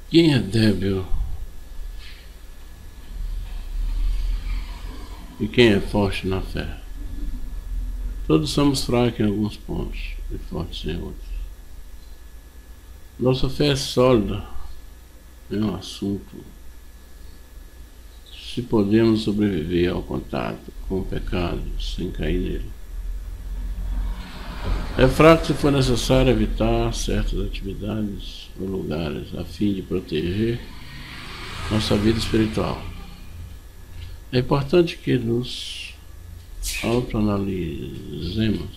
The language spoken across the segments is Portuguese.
Quem é débil e quem é forte na fé? Todos somos fracos em alguns pontos e fortes em outros. Nossa fé é sólida em um assunto se podemos sobreviver ao contato com o pecado sem cair nele. É fraco se for necessário evitar certas atividades ou lugares a fim de proteger nossa vida espiritual. É importante que nos autoanalisemos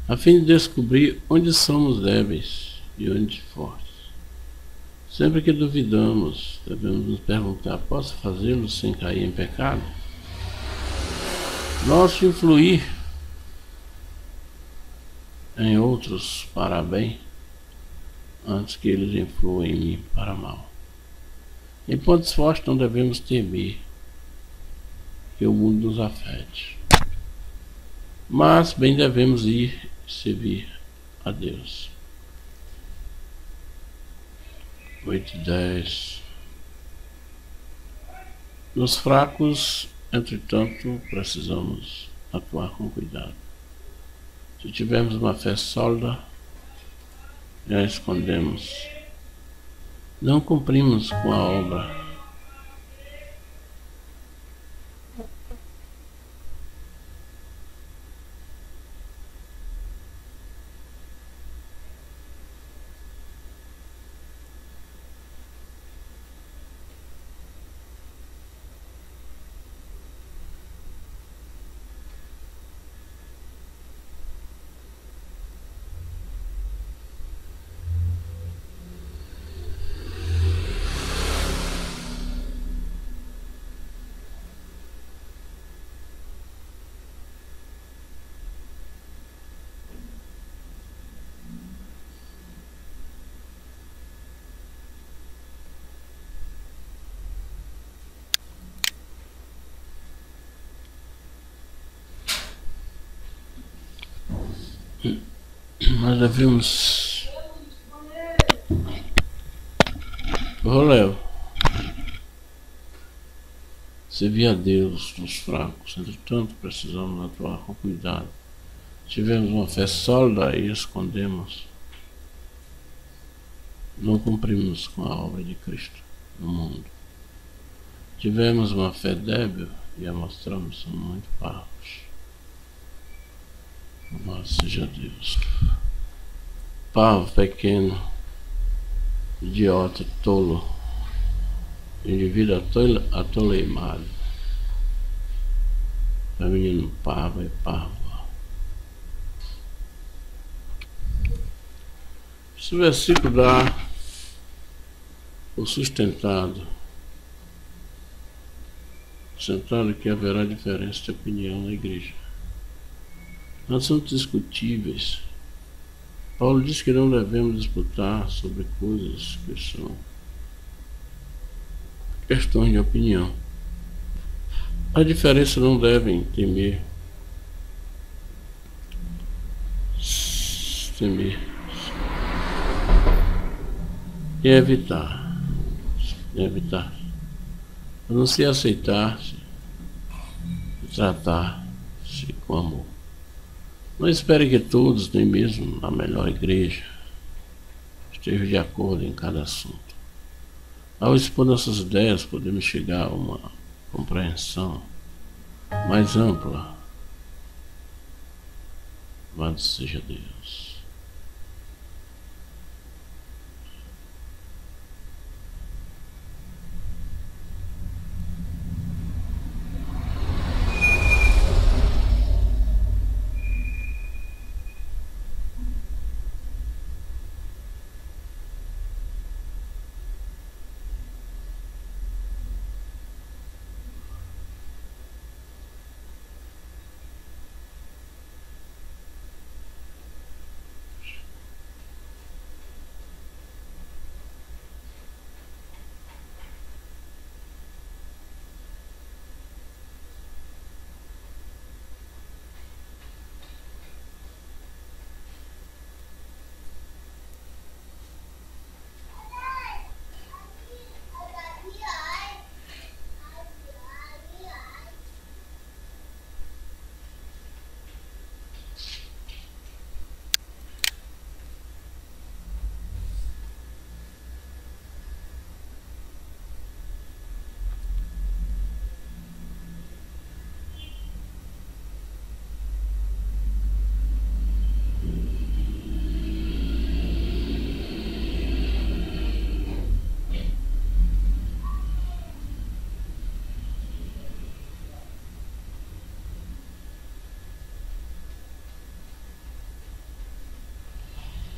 a fim de descobrir onde somos débeis e onde fortes. Sempre que duvidamos, devemos nos perguntar: posso fazê-lo sem cair em pecado? Nosso influir em outros para bem, antes que eles influam em mim para mal. Em pontos fortes não devemos temer que o mundo nos afete, mas bem devemos ir servir a Deus. 8:10. Nos fracos, entretanto, precisamos atuar com cuidado. Se tivermos uma fé sólida, já escondemos. Não cumprimos com a obra. Nós devemos. Léo, servir a Deus nos fracos, entretanto, precisamos atuar com cuidado. Tivemos uma fé sólida e escondemos. Não cumprimos com a obra de Cristo no mundo. Tivemos uma fé débil e a mostramos muito parvos. Louvado seja Deus. Parvo, pequeno, idiota, tolo, indivíduo atoleimado. O menino parvo é parvo. Esse versículo dá o sustentado que haverá diferença de opinião na igreja. Assuntos discutíveis. Paulo diz que não devemos disputar sobre coisas que são questões de opinião. A diferença não devem temer e evitar, a não se aceitar-se e tratar-se com amor. Não espere que todos, nem mesmo na melhor igreja, estejam de acordo em cada assunto. Ao expor nossas ideias, podemos chegar a uma compreensão mais ampla. Louvado seja Deus.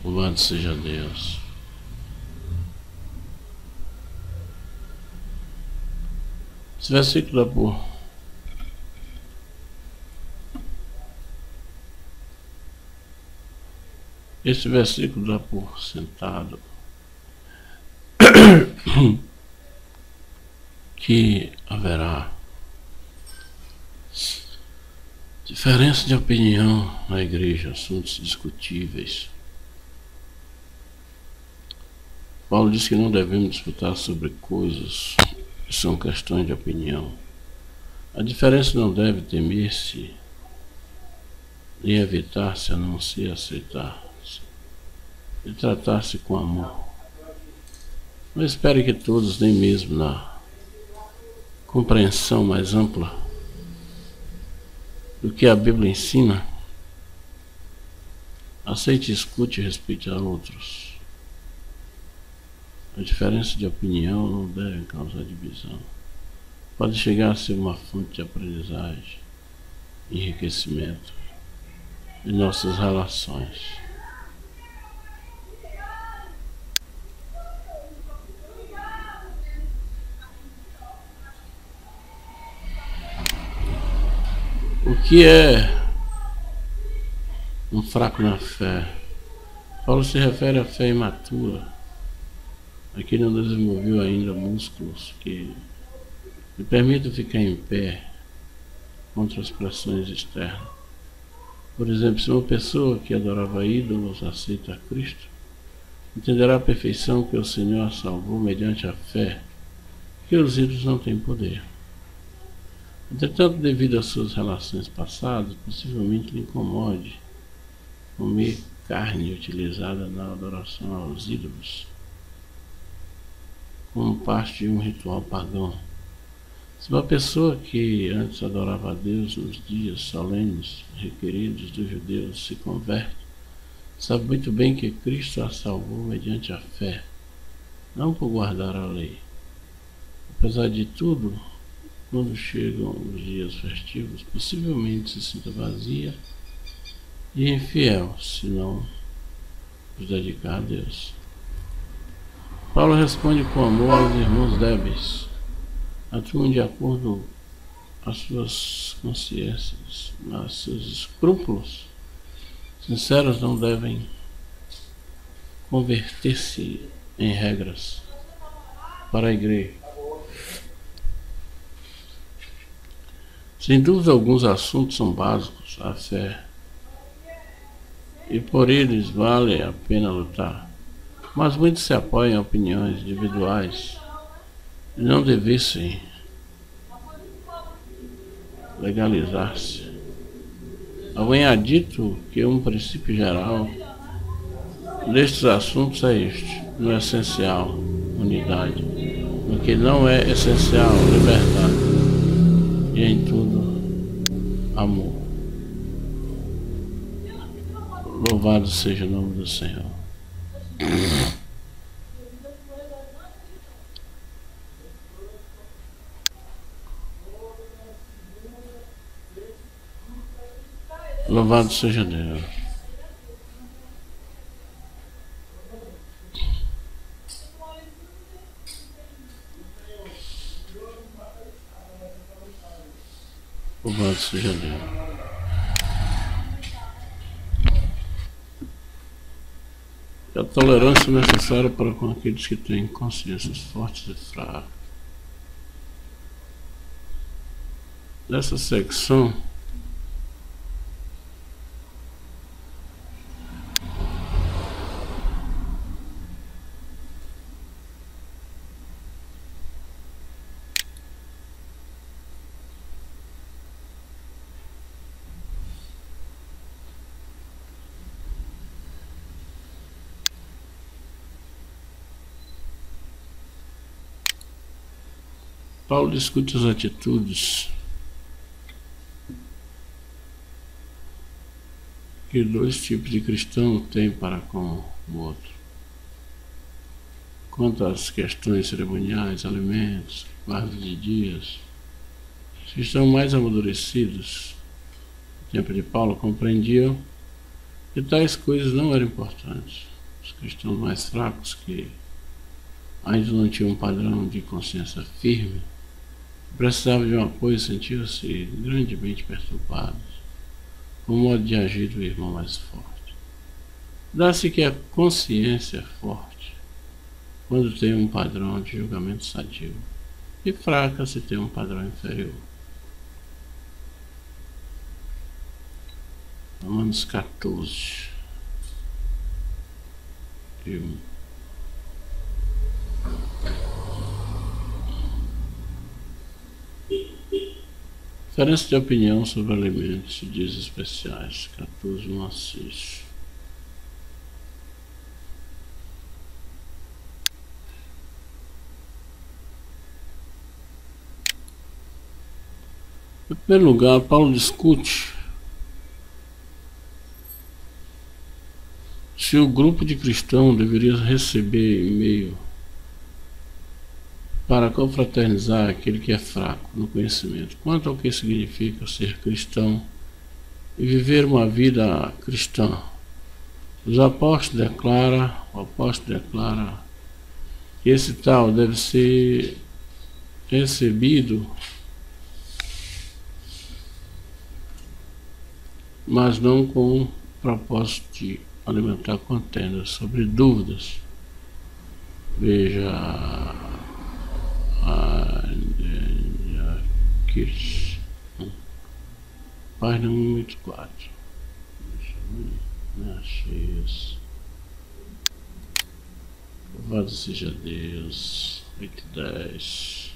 Louvado seja Deus. Esse versículo dá por sentado que haverá diferença de opinião na igreja, assuntos discutíveis. Paulo diz que não devemos disputar sobre coisas que são questões de opinião. A diferença não deve temer-se nem evitar-se, a não ser aceitar-se e tratar-se com amor. Não espere que todos, nem mesmo na compreensão mais ampla do que a Bíblia ensina, aceite, escute e respeite a outros. A diferença de opinião não deve causar divisão. Pode chegar a ser uma fonte de aprendizagem, enriquecimento de nossas relações. O que é um fraco na fé? Paulo se refere à fé imatura, a quem não desenvolveu ainda músculos que lhe permitam ficar em pé contra as pressões externas. Por exemplo, se uma pessoa que adorava ídolos aceita a Cristo, entenderá a perfeição que o Senhor a salvou mediante a fé, que os ídolos não têm poder. Entretanto, devido às suas relações passadas, possivelmente lhe incomode comer carne utilizada na adoração aos ídolos, como parte de um ritual pagão. Se uma pessoa que antes adorava a Deus nos dias solenes requeridos dos judeus se converte, sabe muito bem que Cristo a salvou mediante a fé, não por guardar a lei. Apesar de tudo, quando chegam os dias festivos, possivelmente se sinta vazia e infiel, se não os dedicar a Deus. Paulo responde com amor aos irmãos débeis. Atuam de acordo com as suas consciências, mas seus escrúpulos sinceros não devem converter-se em regras para a igreja. Sem dúvida, alguns assuntos são básicos à fé e por eles vale a pena lutar, mas muitos se apoiam em opiniões individuais e não devessem legalizar-se. Alguém há dito que um princípio geral destes assuntos é este: no essencial, unidade; no que não é essencial, liberdade; e em tudo, amor. Louvado seja o nome do Senhor. Louvado seja Deus. Louvado seja Deus. A tolerância necessária para com aqueles que têm consciências fortes e fracas. Nessa secção, Paulo discute as atitudes que dois tipos de cristãos têm para com o outro. Quanto às questões cerimoniais, alimentos, guarda de dias, os cristãos mais amadurecidos no tempo de Paulo compreendiam que tais coisas não eram importantes. Os cristãos mais fracos que ainda não tinham um padrão de consciência firme, precisavam de um apoio e sentiam-se grandemente perturbados com o modo de agir do irmão mais forte. Dá-se que a consciência é forte quando tem um padrão de julgamento sadio e fraca se tem um padrão inferior. Romanos 14, de 1. Diferença de opinião sobre alimentos e dias especiais. 14, 1 a 6. Em primeiro lugar, Paulo discute se o grupo de cristãos deveria receber e-mail para confraternizar aquele que é fraco no conhecimento, quanto ao que significa ser cristão e viver uma vida cristã. O apóstolo declara que esse tal deve ser recebido, mas não com o propósito de alimentar contendas sobre dúvidas. Veja página 184. Deixa eu ver. Achei isso. Louvado seja Deus. 8:10.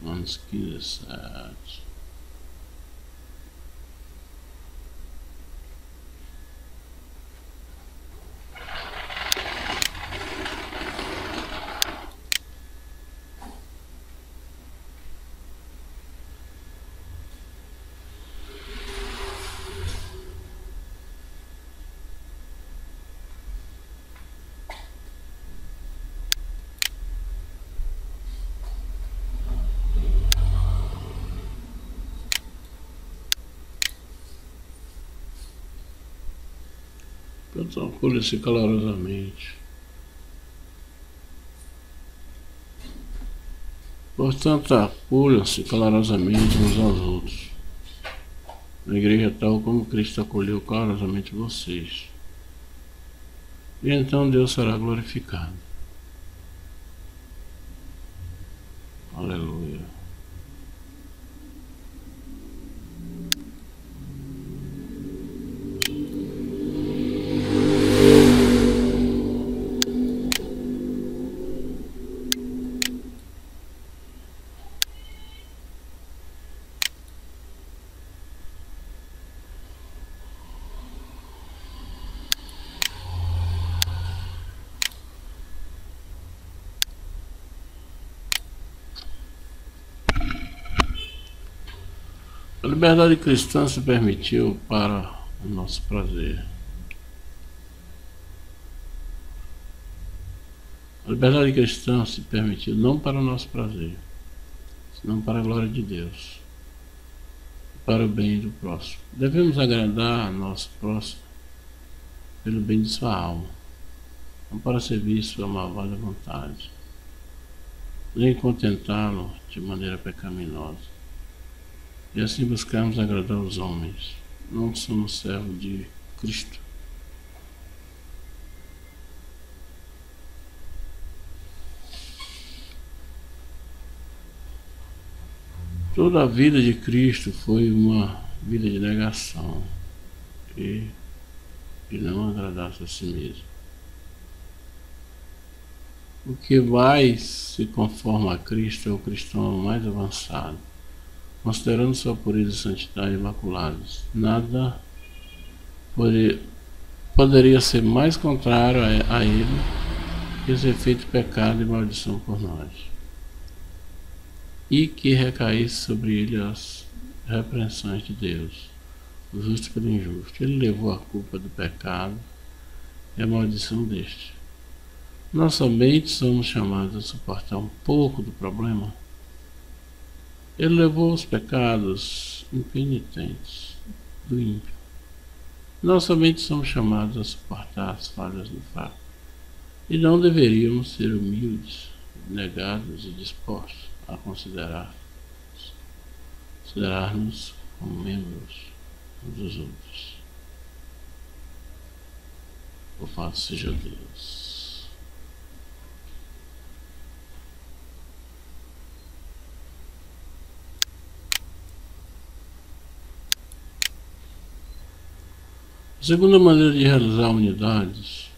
Romanos 15:7. Então, acolha-se calorosamente. Portanto, acolham-se calorosamente uns aos outros, na igreja tal como Cristo acolheu calorosamente vocês. E então Deus será glorificado. Aleluia. A liberdade cristã se permitiu para o nosso prazer. A liberdade cristã se permitiu não para o nosso prazer, senão para a glória de Deus, para o bem do próximo. Devemos agradar a nosso próximo pelo bem de sua alma, não para servir sua malvada vontade, nem contentá-lo de maneira pecaminosa. E assim buscarmos agradar os homens. Não somos servos de Cristo. Toda a vida de Cristo foi uma vida de negação e de não agradar-se a si mesmo. O que mais se conforma a Cristo é o cristão mais avançado, considerando sua pureza e santidade imaculados. Nada poderia ser mais contrário a ele que ser feito pecado e maldição por nós. e que recaísse sobre ele as repreensões de Deus, o justo pelo injusto. Ele levou a culpa do pecado e a maldição deste. Nós somente somos chamados a suportar um pouco do problema. Ele levou os pecados impenitentes do ímpio. Nós somente somos chamados a suportar as falhas do fraco. E não deveríamos ser humildes, negados e dispostos a considerar-nos como membros uns dos outros. Louvado seja Deus. A segunda maneira de realizar unidades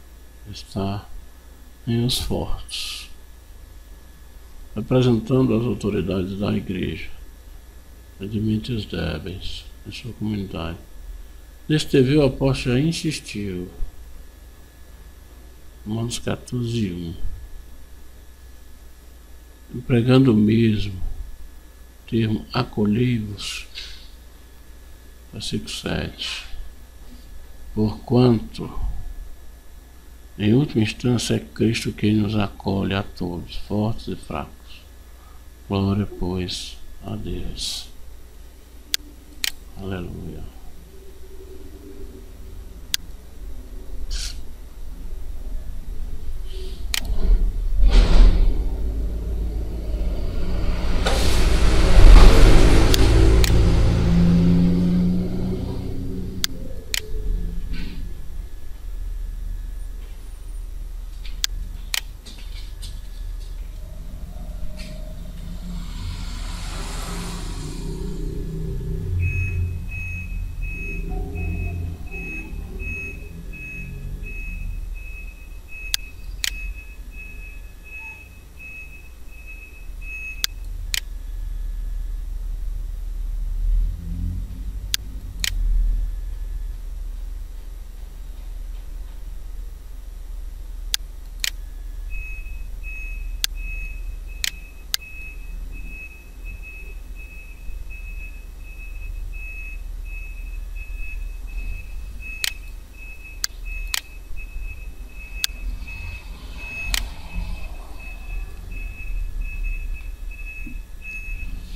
está em os fortes, representando as autoridades da igreja, admite os débeis em sua comunidade. Neste dever, o apóstolo já insistiu, Romanos 14:1, empregando o mesmo termo, acolhei-vos, versículo 7. Porquanto, em última instância, é Cristo quem nos acolhe a todos, fortes e fracos. Glória, pois, a Deus. Aleluia.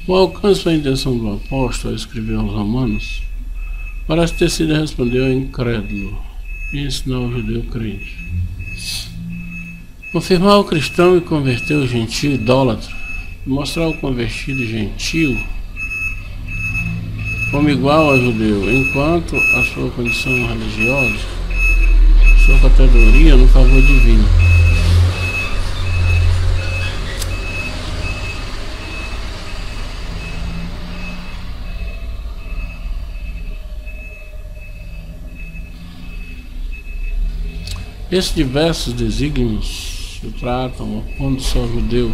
O alcance da intenção do apóstolo ao escrever aos Romanos parece ter sido responder ao incrédulo e ensinar ao judeu crente. Confirmar o cristão e converter o gentio idólatra, mostrar o convertido gentio como igual ao judeu, enquanto a sua condição religiosa, sua categoria no favor divino. Esses diversos desígnios se tratam opondo só judeu,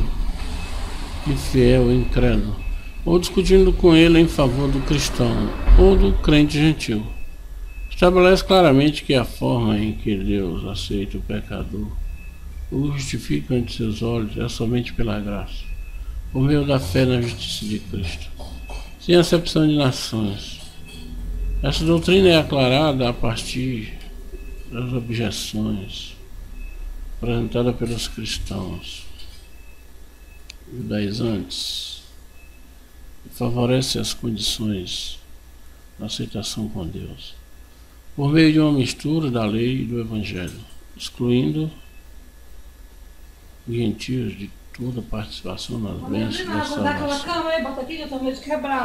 infiel e incrédulo, ou discutindo com ele em favor do cristão ou do crente gentil. Estabelece claramente que a forma em que Deus aceita o pecador, o justifica ante seus olhos, é somente pela graça, por meio da fé na justiça de Cristo, sem acepção de nações. Essa doutrina é aclarada a partir das objeções apresentadas pelos cristãos judaizantes e favorece as condições da aceitação com Deus por meio de uma mistura da lei e do evangelho, excluindo os gentios de toda participação nas bênçãos da salvação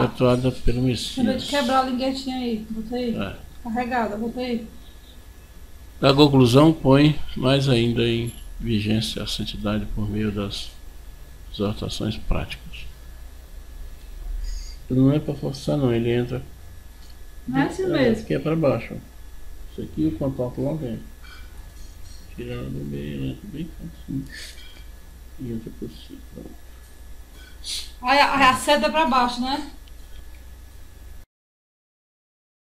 efetuada pelo Messias. Acabei de quebrar a linguetinha aí, bota aí. Carregada, bota aí. A conclusão põe mais ainda em vigência a santidade por meio das exortações práticas. Não é para forçar não, ele entra. Não é assim mesmo. Aqui é para baixo. Isso aqui o contato lá dentro. Tirando do meio, entra bem fácil. E entra por cima. Aí a seta é para baixo, né?